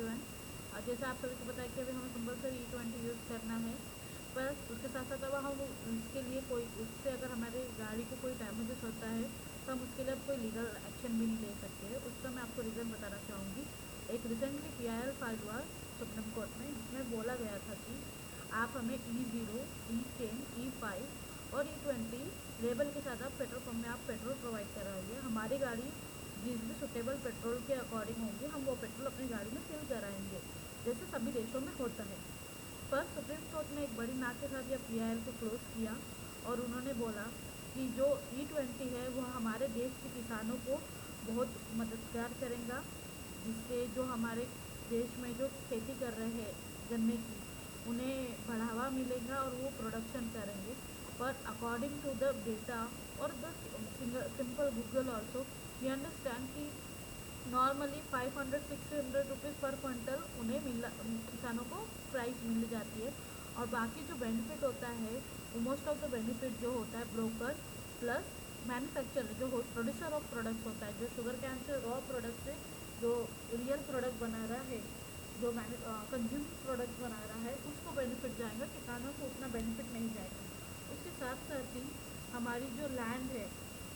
Everyone. जैसे आप सभी को पता है कि अभी हमें कंपल्सरी E20 यूज़ करना है, पर उसके साथ साथ अब हम उसके लिए कोई उससे अगर हमारी गाड़ी को कोई डैमेजेस होता है तो हम उसके लिए अब कोई लीगल एक्शन भी नहीं ले सकते हैं। उसका मैं आपको रीज़न बताना चाहूँगी। एक रिसेंटली PIL फाइल हुआ सुप्रीम कोर्ट में, जिसमें बोला गया था कि आप हमें E0, E10, E5 और E20 लेबल के साथ आप पेट्रोल पंप में आप पेट्रोल प्रोवाइड कराइए। हमारी गाड़ी जिस भी सुटेबल पेट्रोल के अकॉर्डिंग होंगी, हम वो पेट्रोल अपनी गाड़ी में फिल कराएंगे, जैसे सभी देशों में होता है। पर सुप्रीम कोर्ट ने एक बड़ी ना के साथ यह PIL को क्लोज किया और उन्होंने बोला कि जो E20 है वह हमारे देश के किसानों को बहुत मददगार करेगा, जिससे जो हमारे देश में जो खेती कर रहे हैं गन्ने की, उन्हें बढ़ावा मिलेगा और वो प्रोडक्शन करेंगे। पर अकॉर्डिंग टू द डेटा और the simple Google also we understand कि नॉर्मली 500-600 रुपीज़ पर क्विंटल उन्हें किसानों को प्राइस मिल जाती है। और बाकी जो बेनिफिट होता है, मोस्ट ऑफ द बेनिफिट जो होता है ब्रोकर प्लस मैन्युफैक्चरर, जो प्रोड्यूसर ऑफ प्रोडक्ट्स होता है, जो sugar can say raw product से जो रियल प्रोडक्ट बना रहा है, जो कंज्यूम प्रोडक्ट बना रहा है, उसको बेनिफिट जाएगा, किसानों को उतना बेनिफिट नहीं जाएगा। उसके साथ साथ ही हमारी जो लैंड है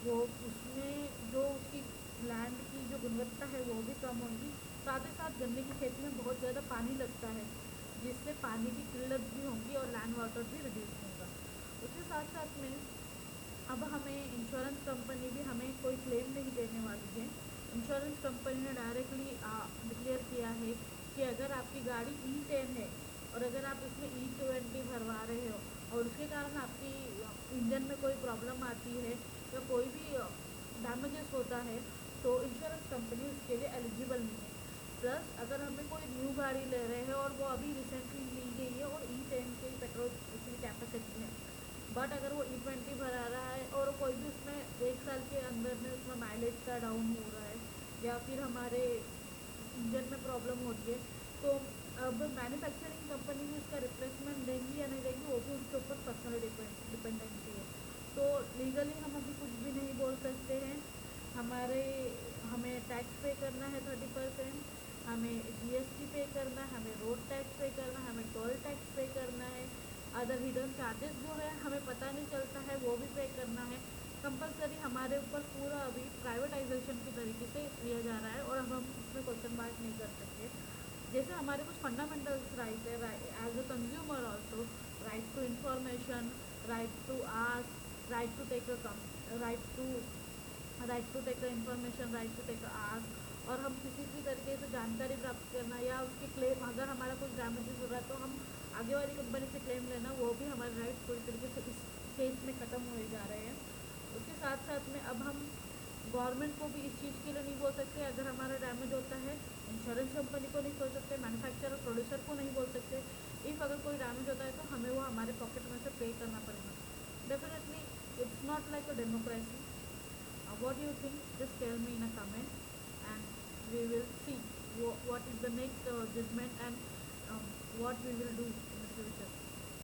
वो उसमें जो उसकी लैंड की जो गुणवत्ता है वो भी कम होगी। साथ ही साथ गन्ने की खेती में बहुत ज़्यादा पानी लगता है, जिससे पानी की किल्लत भी होगी और लैंड वाटर भी रिड्यूस होगा। उसके साथ साथ में अब हमें इंश्योरेंस कंपनी भी हमें कोई क्लेम नहीं देने वाली है। इंश्योरेंस कंपनी ने डायरेक्टली डिक्लेयर किया है कि अगर आपकी गाड़ी E10 है और अगर आप उसमें E20 भरवा रहे हो और उसके कारण आपकी इंजन में कोई प्रॉब्लम आती है या कोई भी डैमेजेस होता है, तो इंश्योरेंस कंपनी उसके लिए एलिजिबल नहीं है। प्लस अगर हमें कोई न्यू गाड़ी ले रहे हैं और वो अभी रिसेंटली ली गई है और E10 की पेट्रोल उसकी कैपेसिटी है, बट अगर वो E20 भरा रहा है और कोई भी उसमें 1 साल के अंदर में उसमें माइलेज का डाउन हो रहा है या फिर हमारे इंजन में प्रॉब्लम हो रही है, तो अब मैन्युफैक्चरिंग कंपनी भी उसका रिप्लेसमेंट देंगी या नहीं देंगी, वो भी उनके ऊपर पर्सनल डिपेंडेंसी है। तो लीगली हम अभी कुछ भी नहीं बोल सकते हैं। हमारे हमें टैक्स पे करना है 30%, हमें GST पे करना है, हमें रोड टैक्स पे करना है, हमें टोल टैक्स पे करना है, अदर हिडन चार्जेस जो है हमें पता नहीं चलता है वो भी पे करना है। कंपलसरी हमारे ऊपर पूरा अभी प्राइवेटाइजेशन की तरीके से लिया जा रहा है और अब हम उसमें क्वेश्चन मार्क नहीं कर सकते। जैसे हमारे कुछ फंडामेंटल्स राइट है as a consumer also, right to information, right to ask, right to take right to take information, right to take ask, और हम किसी भी तरीके से जानकारी प्राप्त करना या उसकी क्लेम, अगर हमारा कुछ डैमेजेस हो रहा है तो हम आगे वाली कंपनी से क्लेम लेना, वो भी हमारे राइट पूरी तरीके से इस केस में ख़त्म हुए जा रहे हैं। उसके साथ साथ में अब हम गवर्नमेंट को भी इस चीज़ के लिए नहीं बोल सकते, अगर हमारा डैमेज होता है इंश्योरेंस कंपनी को नहीं बोल सकते, मैन्युफैक्चरर प्रोड्यूसर को नहीं बोल सकते। इफ़ अगर कोई डैमेज होता है तो हमें वो हमारे पॉकेट में से पे करना पड़ेगा। Definitely it's not like a democracy. What do you think? Just tell me in a comment, and we will see what is the next judgment and what we will do in the future.